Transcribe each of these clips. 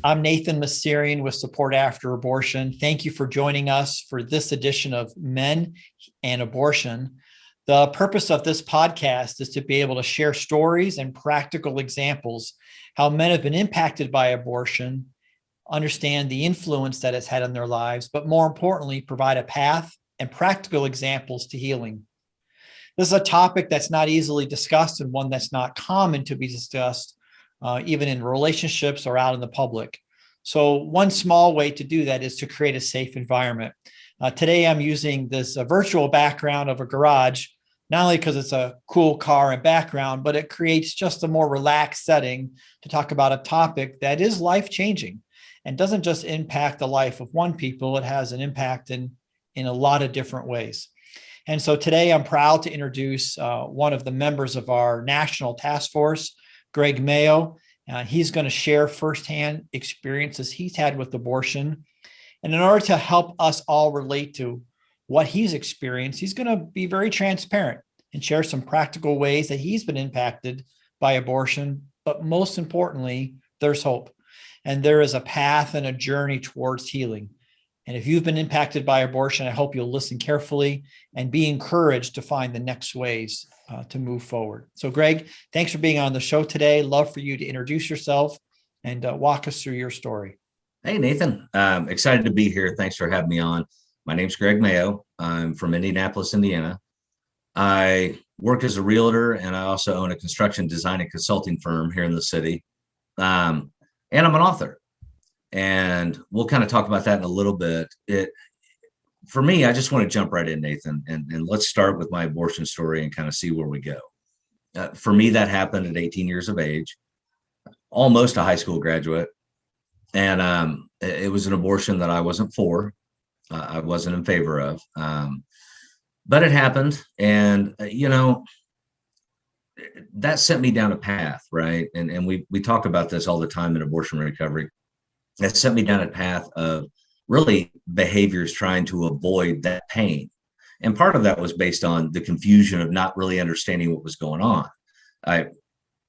I'm Nathan Masserian with Support After Abortion. Thank you for joining us for this edition of Men and Abortion. The purpose of this podcast is to be able to share stories and practical examples how men have been impacted by abortion, understand the influence that it's had on their lives, but more importantly, provide a path and practical examples to healing. This is a topic that's not easily discussed and one that's not common to be discussed, even in relationships or out in the public. So one small way to do that is to create a safe environment. Today, I'm using this virtual background of a garage, not only because it's a cool car and background, but it creates just a more relaxed setting to talk about a topic that is life-changing and doesn't just impact the life of one people, it has an impact in a lot of different ways. And so today I'm proud to introduce one of the members of our national task force, Greg Mayo. He's going to share firsthand experiences he's had with abortion. And in order to help us all relate to what he's experienced, he's going to be very transparent and share some practical ways that he's been impacted by abortion. But most importantly, there's hope. And there is a path and a journey towards healing. And if you've been impacted by abortion, I hope you'll listen carefully and be encouraged to find the next ways to move forward. So, Greg, thanks for being on the show today. Love for you to introduce yourself and walk us through your story. Hey, Nathan. Excited to be here. Thanks for having me on. My name's Greg Mayo. I'm from Indianapolis, Indiana. I work as a realtor, and I also own a construction design and consulting firm here in the city. And I'm an author. And we'll kind of talk about that in a little bit. For me, I just want to jump right in, Nathan, and let's start with my abortion story and kind of see where we go. For me, that happened at 18 years of age, almost a high school graduate. And it was an abortion that I wasn't for. I wasn't in favor of. But it happened. And, that sent me down a path, right? And we talk about this all the time in abortion recovery. It sent me down a path of really behaviors trying to avoid that pain. And part of that was based on the confusion of not really understanding what was going on.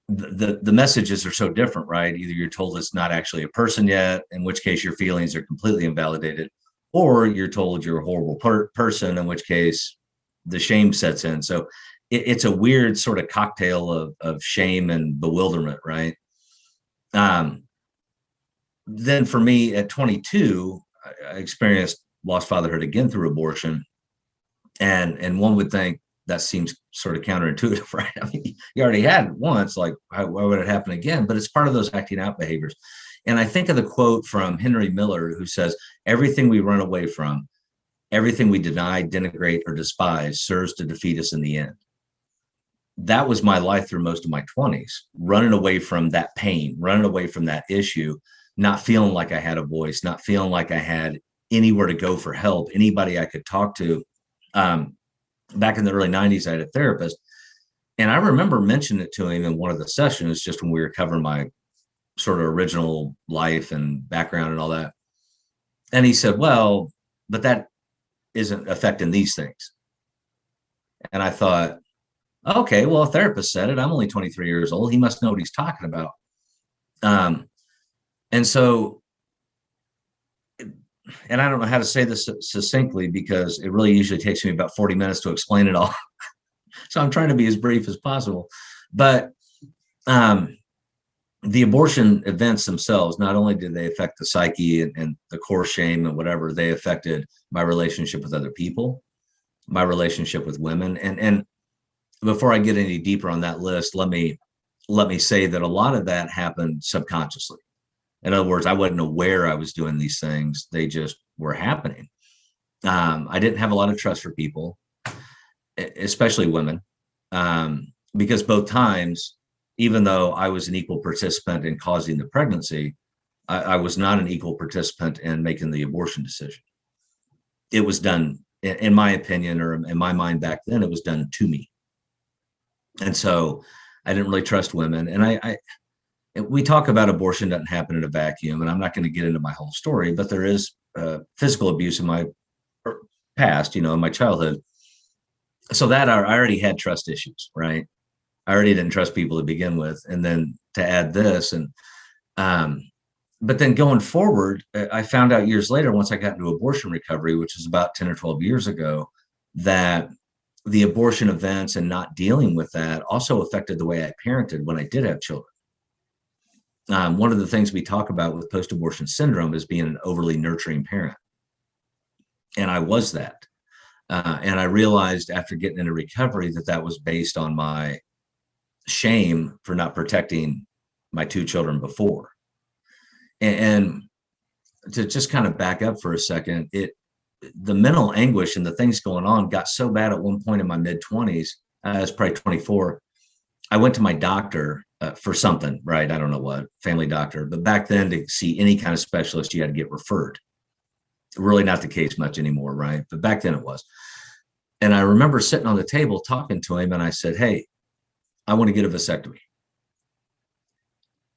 The messages are so different, right? Either you're told it's not actually a person yet, in which case your feelings are completely invalidated, or you're told you're a horrible person, in which case the shame sets in. So it's a weird sort of cocktail of shame and bewilderment, right? Then for me at 22, I experienced lost fatherhood again through abortion. And one would think that seems sort of counterintuitive, right? I mean, you already had it once, like why would it happen again? But it's part of those acting out behaviors. And I think of the quote from Henry Miller, who says, everything we run away from, everything we deny, denigrate, or despise serves to defeat us in the end. That was my life through most of my 20s, running away from that pain, running away from that issue, not feeling like I had a voice, not feeling like I had anywhere to go for help, anybody I could talk to. Back in the early 90s, I had a therapist, and I remember mentioning it to him in one of the sessions, just when we were covering my sort of original life and background and all that. And he said, well, but that isn't affecting these things. And I thought, okay, well, a therapist said it. I'm only 23 years old. He must know what he's talking about. And so, and I don't know how to say this succinctly because it really usually takes me about 40 minutes to explain it all. So I'm trying to be as brief as possible. But the abortion events themselves, not only did they affect the psyche and the core shame and whatever, they affected my relationship with other people, my relationship with women. And before I get any deeper on that list, let me say that a lot of that happened subconsciously. In other words, I wasn't aware I was doing these things. They just were happening. I didn't have a lot of trust for people, especially women, because both times, even though I was an equal participant in causing the pregnancy, I was not an equal participant in making the abortion decision. It was done, in my opinion, or in my mind back then, it was done to me. And so I didn't really trust women. And we talk about abortion doesn't happen in a vacuum, and I'm not going to get into my whole story, but there is physical abuse in my past, in my childhood. So that I already had trust issues, right? I already didn't trust people to begin with. And then to add this, and but then going forward, I found out years later, once I got into abortion recovery, which was about 10 or 12 years ago, that the abortion events and not dealing with that also affected the way I parented when I did have children. One of the things we talk about with post-abortion syndrome is being an overly nurturing parent. And I was that. And I realized after getting into recovery that that was based on my shame for not protecting my two children before. And to just kind of back up for a second, the mental anguish and the things going on got so bad at one point in my mid-20s, I was probably 24. I went to my doctor for something, right? I don't know what, family doctor. But back then, to see any kind of specialist, you had to get referred. Really not the case much anymore, right? But back then it was. And I remember sitting on the table talking to him, and I said, "Hey, I want to get a vasectomy."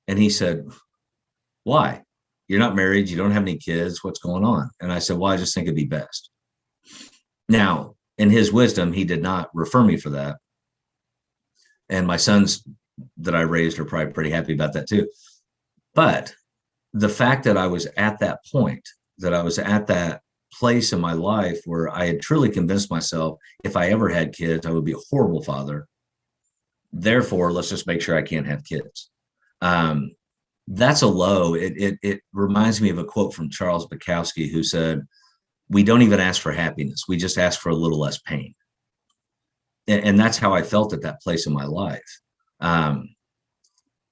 And he said, "Why? You're not married. You don't have any kids. What's going on?" And I said, "Well, I just think it'd be best." Now, in his wisdom, he did not refer me for that. And my sons that I raised are probably pretty happy about that too. But the fact that I was at that point, that I was at that place in my life where I had truly convinced myself if I ever had kids, I would be a horrible father. Therefore, let's just make sure I can't have kids. That's a low. It reminds me of a quote from Charles Bukowski, who said, "We don't even ask for happiness. We just ask for a little less pain." And that's how I felt at that place in my life.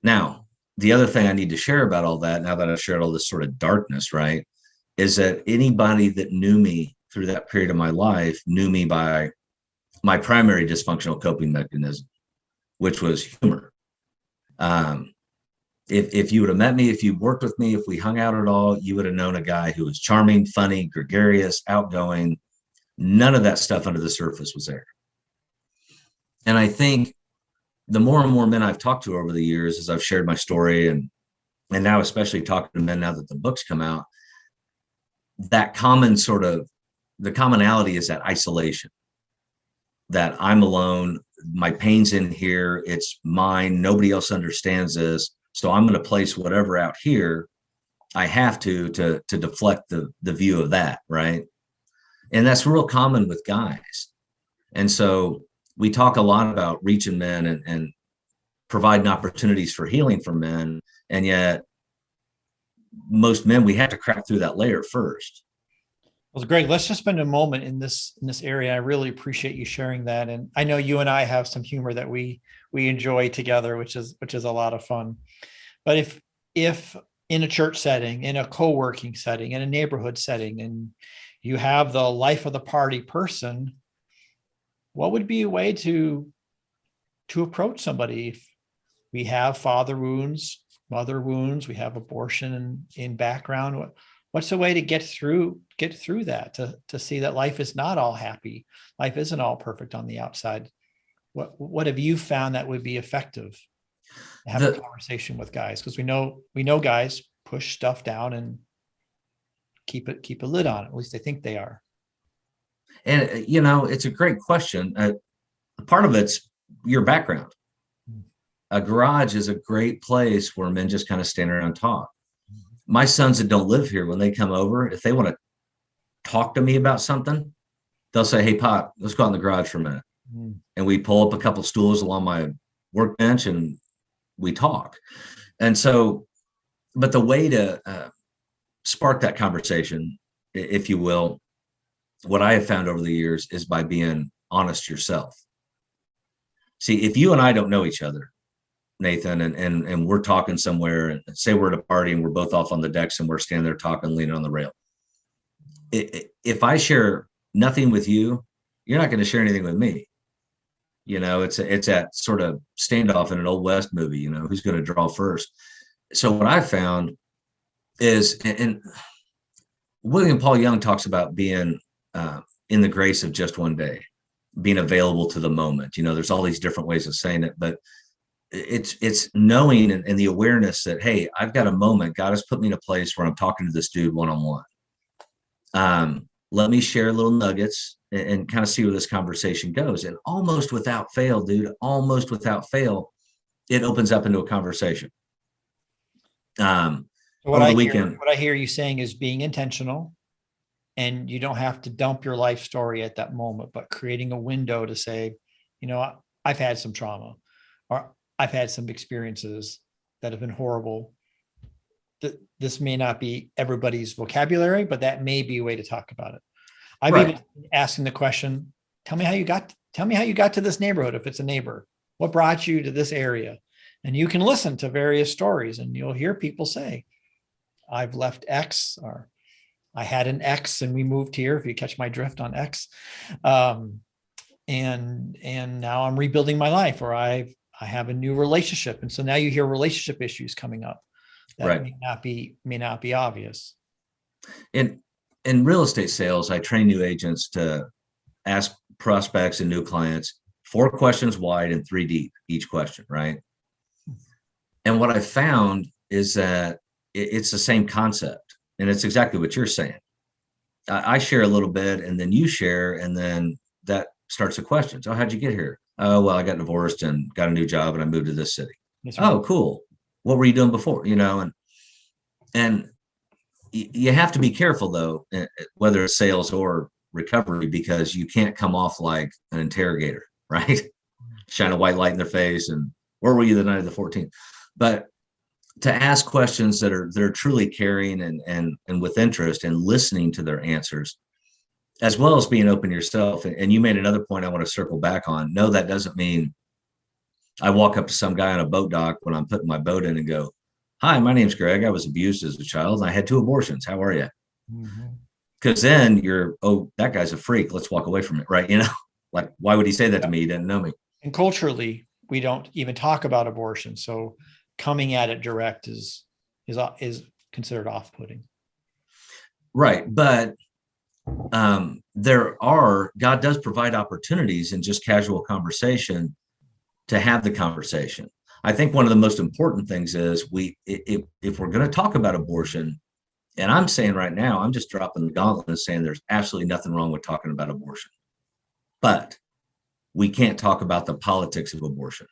Now, the other thing I need to share about all that, now that I've shared all this sort of darkness, right, is that anybody that knew me through that period of my life knew me by my primary dysfunctional coping mechanism, which was humor. If you would have met me, if you worked with me, if we hung out at all, you would have known a guy who was charming, funny, gregarious, outgoing. None of that stuff under the surface was there. And I think the more and more men I've talked to over the years, as I've shared my story, and now especially talking to men now that the book's come out, that common sort of, the commonality is that isolation, that I'm alone, my pain's in here, it's mine, nobody else understands this, so I'm going to place whatever out here I have to deflect the view of that, right? And that's real common with guys. And so we talk a lot about reaching men and providing opportunities for healing for men, and yet most men, we have to crack through that layer first. Well, Greg, let's just spend a moment in this area. I really appreciate you sharing that, and I know you and I have some humor that we enjoy together, which is a lot of fun. But if in a church setting, in a co-working setting, in a neighborhood setting, and you have the life of the party person, what would be a way to approach somebody? If we have father wounds, mother wounds, we have abortion in background, what's a way to get through that, to see that life is not all happy, life isn't all perfect on the outside? What have you found that would be effective to have a conversation with guys? Because we know guys push stuff down and keep a lid on it. At least they think they are. And it's a great question. Part of it's your background. A garage is a great place where men just kind of stand around and talk. My sons that don't live here, when they come over, if they want to talk to me about something, they'll say, "Hey, Pop, let's go out in the garage for a minute." And we pull up a couple stools along my workbench and we talk. And so, but the way to spark that conversation, if you will, what I have found over the years is by being honest yourself. See, if you and I don't know each other, Nathan, and we're talking somewhere, and say we're at a party and we're both off on the decks and we're standing there talking, leaning on the rail. If I share nothing with you, you're not going to share anything with me. It's that sort of standoff in an Old West movie, who's going to draw first. So what I've found is, and William Paul Young talks about being in the grace of just one day, being available to the moment. There's all these different ways of saying it, but it's knowing and the awareness that, hey, I've got a moment. God has put me in a place where I'm talking to this dude one-on-one. Let me share little nuggets and kind of see where this conversation goes. And almost without fail, dude, it opens up into a conversation. So over the weekend. what I hear you saying is being intentional, and you don't have to dump your life story at that moment, but creating a window to say, I've had some trauma, or I've had some experiences that have been horrible. This may not be everybody's vocabulary, but that may be a way to talk about it. I've Right. even asking the question, tell me how you got to this neighborhood. If it's a neighbor, what brought you to this area? And you can listen to various stories, and you'll hear people say, I've left X, or I had an X and we moved here, if you catch my drift on X. And now I'm rebuilding my life, or I have a new relationship. And so now you hear relationship issues coming up that Right. may not be obvious. In real estate sales, I train new agents to ask prospects and new clients 4 questions wide and 3 deep each question, right? And what I found is that it's the same concept, and it's exactly what you're saying. I share a little bit, and then you share, and then that starts the questions. Oh, how'd you get here? Oh, well, I got divorced and got a new job, and I moved to this city. Right. Oh, cool. What were you doing before? And you have to be careful, though, whether it's sales or recovery, because you can't come off like an interrogator, right? Shine a white light in their face and where were you the night of the 14th? But to ask questions that are truly caring and with interest, and listening to their answers, as well as being open yourself. And you made another point I want to circle back on. No, that doesn't mean I walk up to some guy on a boat dock when I'm putting my boat in and go, hi, my name's Greg. I was abused as a child and I had 2 abortions. How are you? Because then you're, oh, that guy's a freak. Let's walk away from it, right? Like, why would he say that to me? He didn't know me. And culturally, we don't even talk about abortion. So coming at it direct is considered off-putting. Right. But God does provide opportunities in just casual conversation to have the conversation. I think one of the most important things is if we're going to talk about abortion, and I'm saying right now, I'm just dropping the gauntlet and saying there's absolutely nothing wrong with talking about abortion, but we can't talk about the politics of abortion.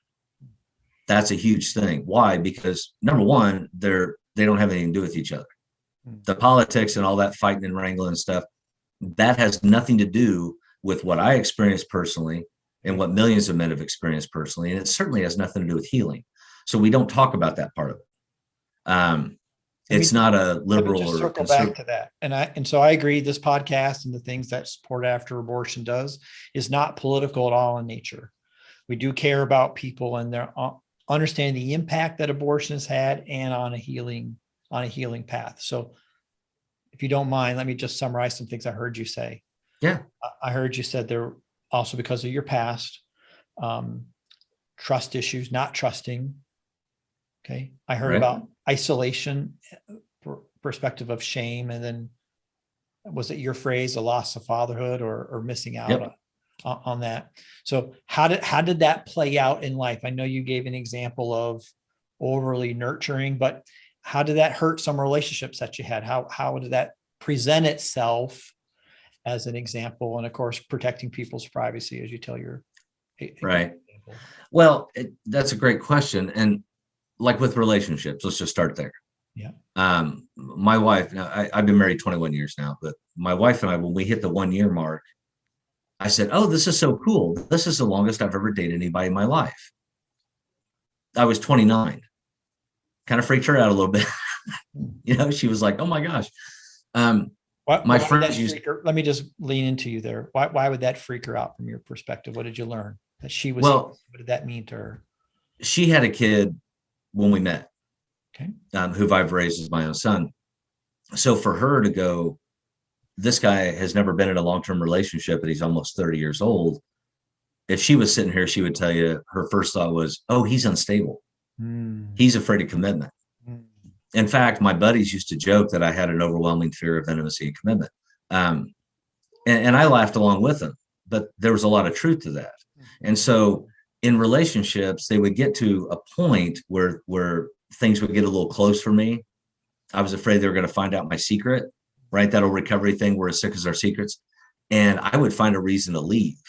That's a huge thing. Why? Because number one, they don't have anything to do with each other. The politics and all that fighting and wrangling and stuff, that has nothing to do with what I experienced personally and what millions of men have experienced personally. And it certainly has nothing to do with healing. So we don't talk about that part of it. It's not a liberal or circle back to that. And so I agree, this podcast and the things that Support After Abortion does is not political at all in nature. We do care about people and their understanding the impact that abortion has had, and on a healing path. So if you don't mind, let me just summarize some things I heard you say. Yeah. I heard you said there also, because of your past, trust issues, not trusting. Okay. I heard about isolation, perspective of shame. And then was it your phrase, a loss of fatherhood or missing out on that? So how did that play out in life? I know you gave an example of overly nurturing, but how did that hurt some relationships that you had? How did that present itself as an example? And of course, protecting people's privacy as you tell your right. Example. Well, that's a great question. And like with relationships, let's just start there. Yeah. My wife, I've been married 21 years now, but my wife and I, when we hit the 1 year mark, I said, oh, this is so cool. This is the longest I've ever dated anybody in my life. I was 29. Kind of freaked her out a little bit. She was like, oh my gosh. My friends used. Let me just lean into you there. Why would that freak her out from your perspective? What did you learn that she was? Well, what did that mean to her? She had a kid when we met, okay, who I've raised as my own son. So for her to go, this guy has never been in a long-term relationship, and he's almost 30 years old. If she was sitting here, she would tell you her first thought was, oh, he's unstable. He's afraid of commitment. In fact, my buddies used to joke that I had an overwhelming fear of intimacy and commitment. And I laughed along with them, but there was a lot of truth to that. And so in relationships, they would get to a point where things would get a little close for me. I was afraid they were going to find out my secret, right? That old recovery thing, we're as sick as our secrets. And I would find a reason to leave.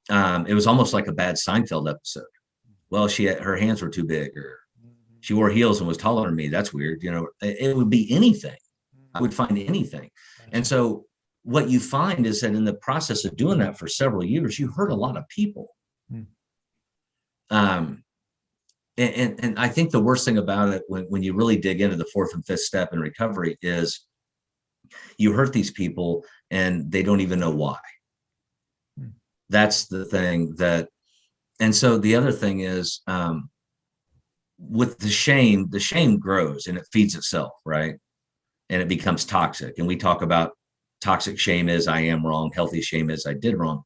It was almost like a bad Seinfeld episode. Well, her hands were too big, or She wore heels and was taller than me. That's weird. You know, it would be anything. I would find anything. And so what you find is that in the process of doing that for several years, you hurt a lot of people. Um, and I think the worst thing about it when you really dig into the fourth and fifth step in recovery is you hurt these people and they don't even know why. That's the thing that, and so the other thing is, with the shame grows and it feeds itself, right? And it becomes toxic. And we talk about toxic shame is I am wrong, healthy shame is I did wrong.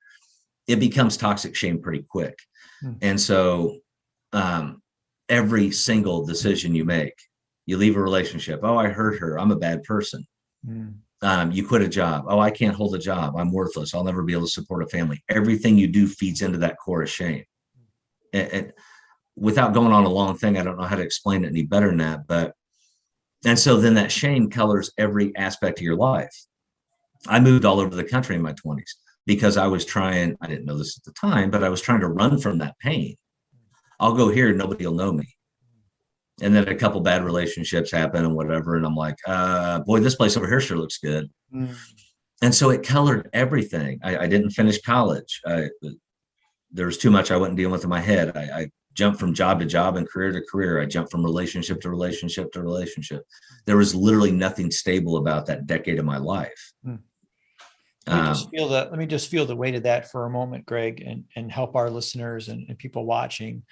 It becomes toxic shame pretty quick. And so every single decision you make, you leave a relationship, oh, I hurt her, I'm a bad person. You quit a job, oh, I can't hold a job, I'm worthless, I'll never be able to support a family. Everything you do feeds into that core of shame. And without going on a long thing, I don't know how to explain it any better than that, but and so then that shame colors every aspect of your life. I moved all over the country in my 20s because I was trying, I didn't know this at the time, but I was trying to run from that pain. I'll go here, nobody will know me. And then a couple bad relationships happen and whatever. And I'm like, boy, this place over here sure looks good. And so it colored everything. I didn't finish college. There was too much I wasn't dealing with in my head. I jumped from job to job and career to career. I jumped from relationship to relationship to relationship. There was literally nothing stable about that decade of my life. Let me just feel the weight of that for a moment, Greg, and help our listeners and people watching.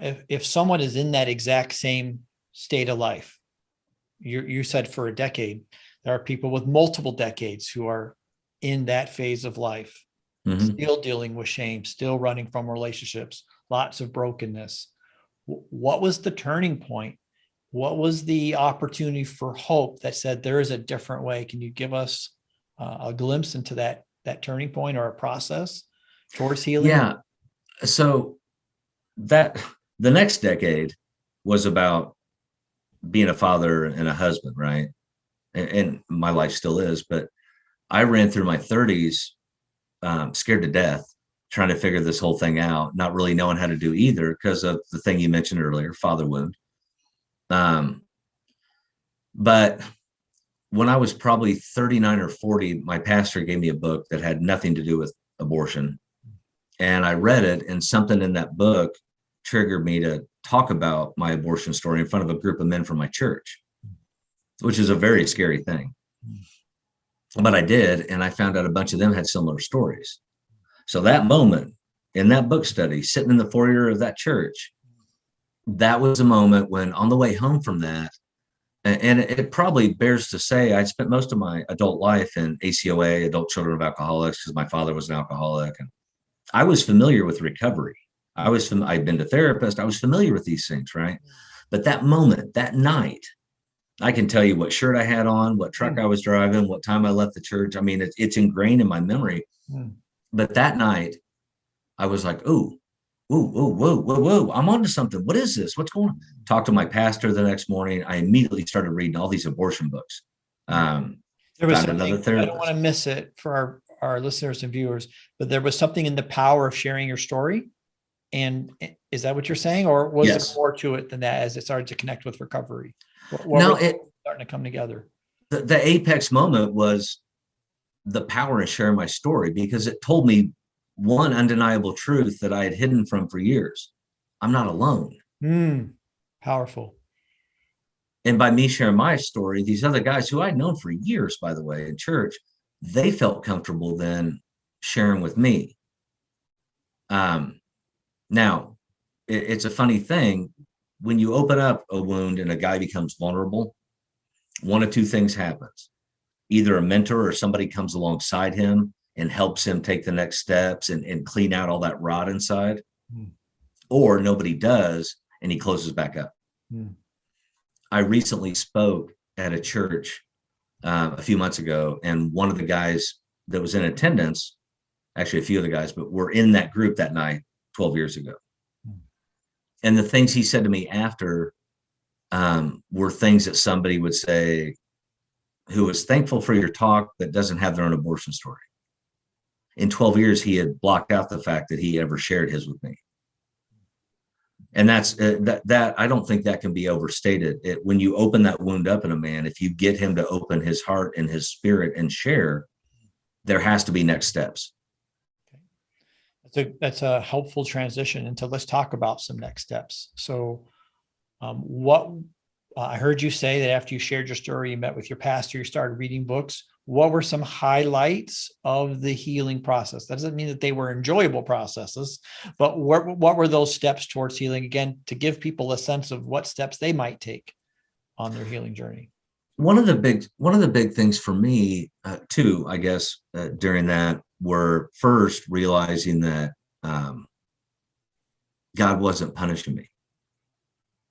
If someone is in that exact same state of life, you said for a decade, there are people with multiple decades who are in that phase of life, still dealing with shame, still running from relationships, lots of brokenness. What was the turning point? What was the opportunity for hope that said there is a different way? Can you give us a glimpse into that turning point or a process towards healing? Yeah. So that the next decade was about being a father and a husband, right? And my life still is, but I ran through my 30s scared to death, trying to figure this whole thing out, not really knowing how to do either because of the thing you mentioned earlier, father wound. But when I was probably 39 or 40, my pastor gave me a book that had nothing to do with abortion. And I read it, and something in that book triggered me to talk about my abortion story in front of a group of men from my church, which is a very scary thing. But I did, and I found out a bunch of them had similar stories. So that moment in that book study, sitting in the foyer of that church, that was a moment when on the way home from that, and it probably bears to say, I spent most of my adult life in ACOA, Adult Children of Alcoholics, because my father was an alcoholic. And I was familiar with recovery. I'd been to therapists. I was familiar with these things, right? But that moment, that night, I can tell you what shirt I had on, what truck I was driving, what time I left the church. I mean, it's ingrained in my memory. But that night, I was like, ooh, whoa, I'm onto something. What is this? What's going on? Talked to my pastor the next morning. I immediately started reading all these abortion books. There was something, I don't want to miss it for our listeners and viewers, but there was something in the power of sharing your story. And is that what you're saying? Or was there more to it than that as it started to connect with recovery? It's starting to come together. The apex moment was the power of sharing my story, because it told me one undeniable truth that I had hidden from for years. I'm not alone. Powerful. And by me sharing my story, these other guys who I'd known for years, by the way, in church, they felt comfortable then sharing with me. Now, it's a funny thing. When you open up a wound and a guy becomes vulnerable, one of two things happens. Either a mentor or somebody comes alongside him and helps him take the next steps and clean out all that rot inside, or nobody does and he closes back up. I recently spoke at a church a few months ago, and one of the guys that was in attendance, actually a few of the guys, but were in that group that night 12 years ago. And the things he said to me after were things that somebody would say who was thankful for your talk but doesn't have their own abortion story. In 12 years, he had blocked out the fact that he ever shared his with me. And that's that I don't think that can be overstated. When you open that wound up in a man, if you get him to open his heart and his spirit and share, there has to be next steps. That's a helpful transition into, let's talk about some next steps. So what I heard you say that after you shared your story, you met with your pastor, you started reading books. What were some highlights of the healing process? That doesn't mean that they were enjoyable processes, but what were those steps towards healing? Again, to give people a sense of what steps they might take on their healing journey. One of the big things for me too, I guess, during that were first realizing that God wasn't punishing me.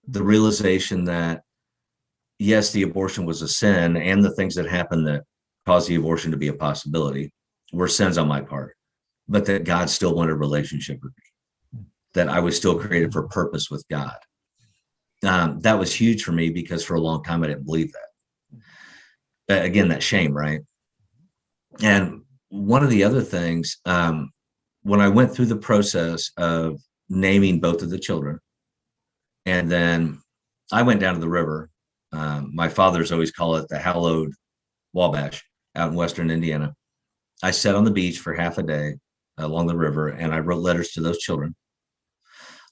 The realization that yes, the abortion was a sin, and the things that happened that caused the abortion to be a possibility were sins on my part, but that God still wanted a relationship with me, that I was still created for purpose with God. That was huge for me because for a long time I didn't believe that. Again, that shame, right? And one of the other things, when I went through the process of naming both of the children, and then I went down to the river. My fathers always call it the hallowed Wabash out in Western Indiana. I sat on the beach for half a day along the river, and I wrote letters to those children,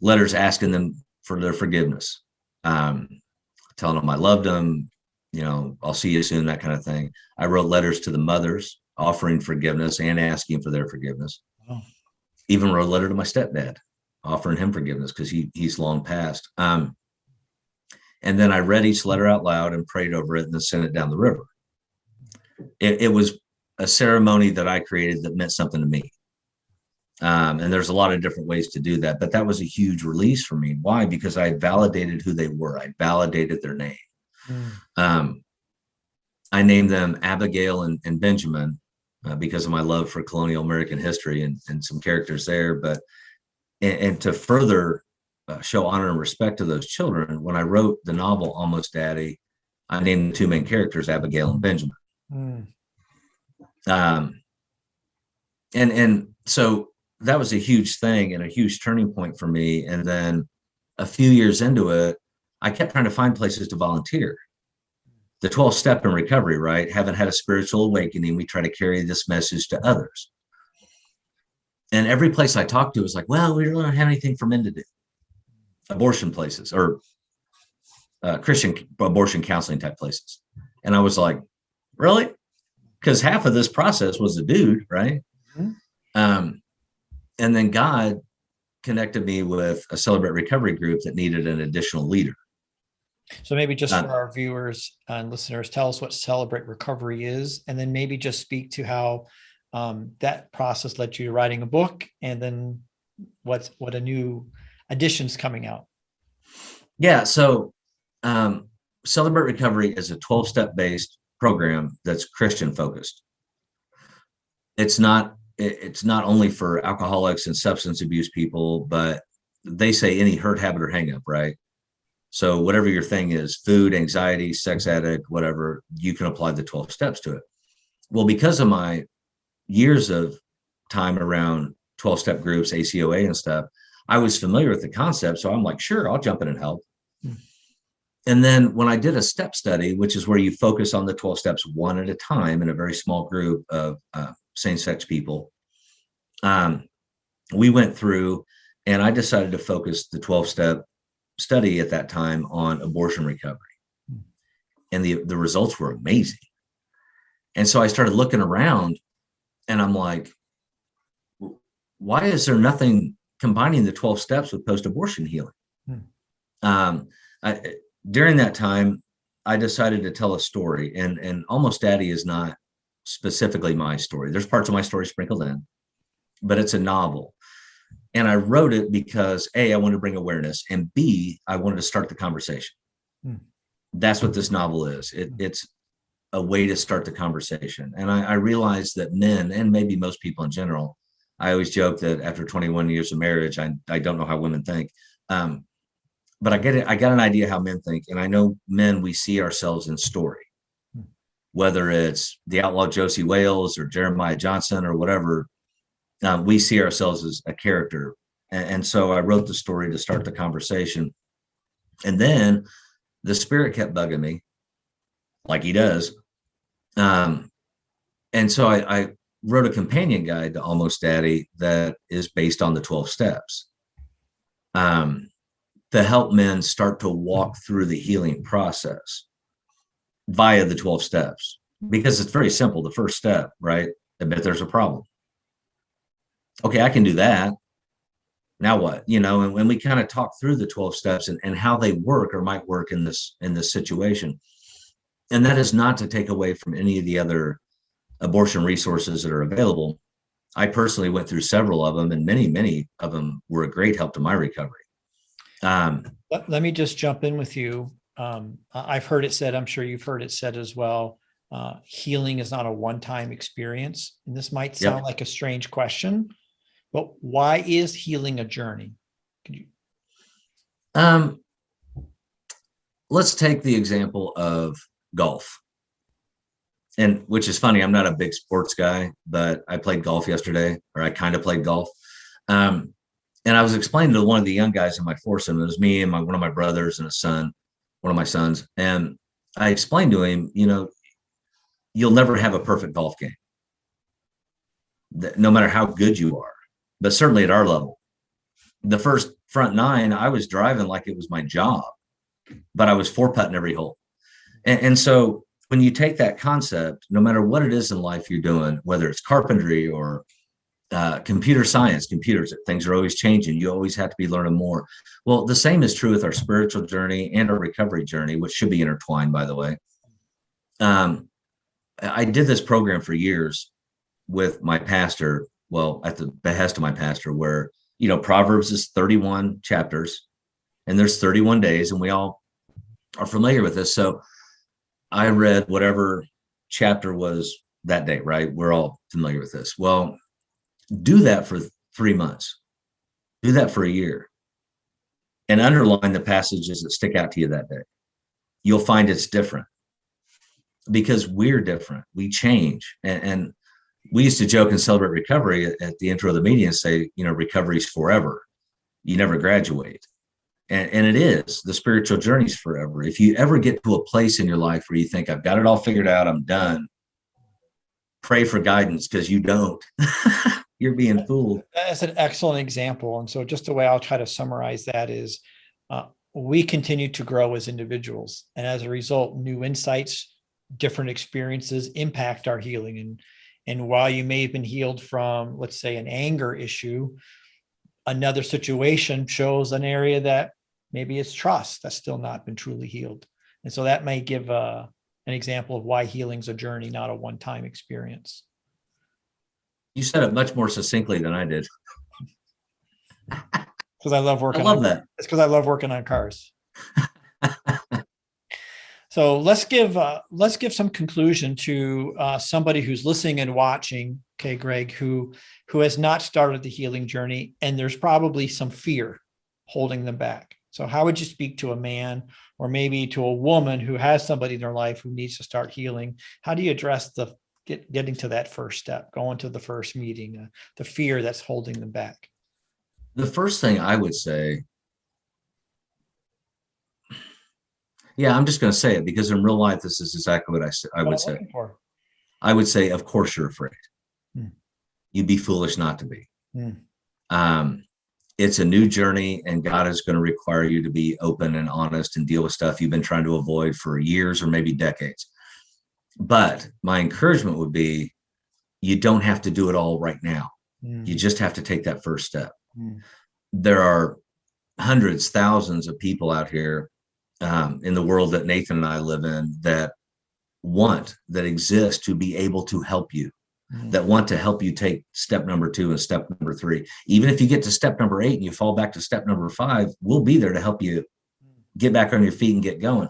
letters asking them for their forgiveness, telling them I loved them, I'll see you soon, that kind of thing. I wrote letters to the mothers offering forgiveness and asking for their forgiveness. Oh. Even wrote a letter to my stepdad offering him forgiveness because he's long passed. And then I read each letter out loud and prayed over it and then sent it down the river. It was a ceremony that I created that meant something to me. And there's a lot of different ways to do that, but that was a huge release for me. Why? Because I had validated who they were. I validated their name. I named them Abigail and Benjamin because of my love for colonial American history and some characters there. But and to further show honor and respect to those children, when I wrote the novel Almost Daddy, I named the two main characters Abigail and Benjamin. And so that was a huge thing and a huge turning point for me. And then a few years into it, I kept trying to find places to volunteer. The 12 step in recovery, right? Haven't had a spiritual awakening. We try to carry this message to others. And every place I talked to was like, well, we really don't have anything for men to do. Abortion places or Christian abortion counseling type places. And I was like, really? Because half of this process was a dude, right? And then God connected me with a Celebrate Recovery group that needed an additional leader. So maybe just for our viewers and listeners, tell us what Celebrate Recovery is, and then maybe just speak to how that process led you to writing a book, and then what a new edition's coming out. Yeah. So Celebrate Recovery is a 12-step based program that's Christian focused. It's not only for alcoholics and substance abuse people, but they say any hurt, habit, or hang up, right? So whatever your thing is, food, anxiety, sex addict, whatever, you can apply the 12 steps to it. Well, because of my years of time around 12-step groups, ACOA and stuff, I was familiar with the concept. So I'm like, sure, I'll jump in and help. And then when I did a step study, which is where you focus on the 12 steps one at a time in a very small group of same-sex people, we went through and I decided to focus the 12-step study at that time on abortion recovery. And the results were amazing. And so I started looking around and I'm like, why is there nothing combining the 12 steps with post-abortion healing? During that time, I decided to tell a story, and Almost Daddy is not specifically my story. There's parts of my story sprinkled in, but it's a novel. And I wrote it because A, I wanted to bring awareness, and B, I wanted to start the conversation. That's what this novel is. It's a way to start the conversation. And I realized that men, and maybe most people in general, I always joke that after 21 years of marriage, I don't know how women think. But I get it. I got an idea how men think. And I know men, we see ourselves in story, whether it's the outlaw Josie Wales or Jeremiah Johnson or whatever. We see ourselves as a character. And so I wrote the story to start the conversation. And then the Spirit kept bugging me, like he does. And so I wrote a companion guide to Almost Daddy that is based on the 12 steps, to help men start to walk through the healing process via the 12 steps, because it's very simple. The first step, right? Admit there's a problem. Okay, I can do that. Now what? And when we kind of talk through the 12 steps and how they work or might work in this situation. And that is not to take away from any of the other abortion resources that are available. I personally went through several of them, and many of them were a great help to my recovery. Let me just jump in with you. I've heard it said, I'm sure you've heard it said as well, healing is not a one-time experience. And this might sound like a strange question, but why is healing a journey? Could you? Let's take the example of golf. And which is funny, I'm not a big sports guy, but I played golf yesterday, or I kind of played golf. And I was explaining to one of the young guys in my foursome, it was me and one of my brothers and one of my sons. And I explained to him, you'll never have a perfect golf game, no matter how good you are, but certainly at our level. The first front nine, I was driving like it was my job, but I was 4-putting every hole. And so when you take that concept, no matter what it is in life you're doing, whether it's carpentry or computer science, computers, things are always changing. You always have to be learning more. Well, the same is true with our spiritual journey and our recovery journey, which should be intertwined, by the way. I did this program for years with my pastor, well, at the behest of my pastor, where, Proverbs is 31 chapters and there's 31 days, and we all are familiar with this. So I read whatever chapter was that day, right? We're all familiar with this. Well, do that for 3 months. Do that for a year. And underline the passages that stick out to you that day. You'll find it's different, because we're different. We change. And we used to joke and celebrate recovery at the intro of the meeting and say, recovery's forever. You never graduate. And it is. The spiritual journey's forever. If you ever get to a place in your life where you think, I've got it all figured out, I'm done, pray for guidance, because you don't. You're being fooled. That's an excellent example. And so just the way I'll try to summarize that is we continue to grow as individuals. And as a result, new insights, different experiences impact our healing. And while you may have been healed from, let's say, an anger issue, another situation shows an area that maybe it's trust that's still not been truly healed. And so that may give an example of why healing's a journey, not a one-time experience. You said it much more succinctly than I did. Because I love working. I love that. It's because I love working on cars. So let's give some conclusion to somebody who's listening and watching. Okay, Greg, who has not started the healing journey, and there's probably some fear holding them back. So how would you speak to a man or maybe to a woman who has somebody in their life who needs to start healing? How do you address getting to that first step, going to the first meeting, the fear that's holding them back? The first thing I would say, I'm just going to say it because in real life, this is exactly what I would say. I would say, of course, you're afraid. You'd be foolish not to be. It's a new journey, and God is going to require you to be open and honest and deal with stuff you've been trying to avoid for years or maybe decades. But my encouragement would be, you don't have to do it all right now. You just have to take that first step. There are hundreds, thousands of people out here in the world that Nathan and I live in that exist to be able to help you, that want to help you take step number 2 and step number 3. Even if you get to step number 8 and you fall back to step number 5, we'll be there to help you get back on your feet and get going.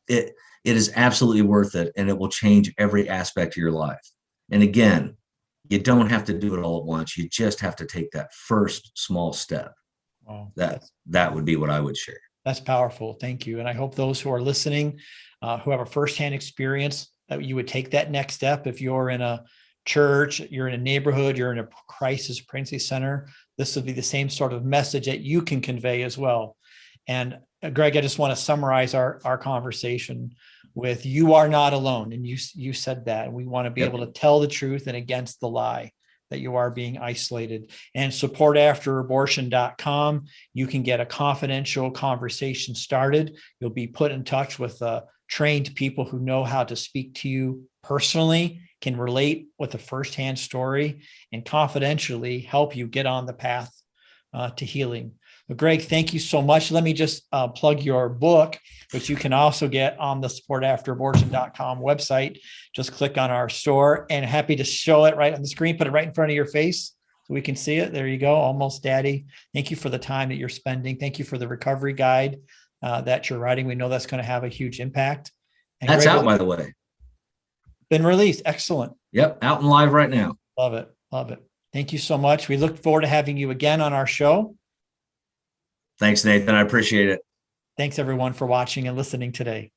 It is absolutely worth it, and it will change every aspect of your life. And again, you don't have to do it all at once. You just have to take that first small step. Wow. That would be what I would share. That's powerful. Thank you. And I hope those who are listening, who have a firsthand experience, that you would take that next step. If you're in a church, you're in a neighborhood, you're in a crisis pregnancy center, this will be the same sort of message that you can convey as well. And Greg, I just want to summarize our conversation with, you are not alone. And you said that. We want to be able to tell the truth and against the lie that you are being isolated. And supportafterabortion.com, you can get a confidential conversation started. You'll be put in touch with trained people who know how to speak to you personally, can relate with a firsthand story, and confidentially help you get on the path to healing. Well, Greg, thank you so much. Let me just plug your book, which you can also get on the supportafterabortion.com website. Just click on our store, and happy to show it right on the screen, put it right in front of your face so we can see it. There you go. Almost Daddy. Thank you for the time that you're spending. Thank you for the recovery guide that you're writing. We know that's going to have a huge impact. And That's Greg, out, by the way. Been released. Excellent. Yep. Out and live right now. Love it. Love it. Thank you so much. We look forward to having you again on our show. Thanks, Nathan. I appreciate it. Thanks everyone for watching and listening today.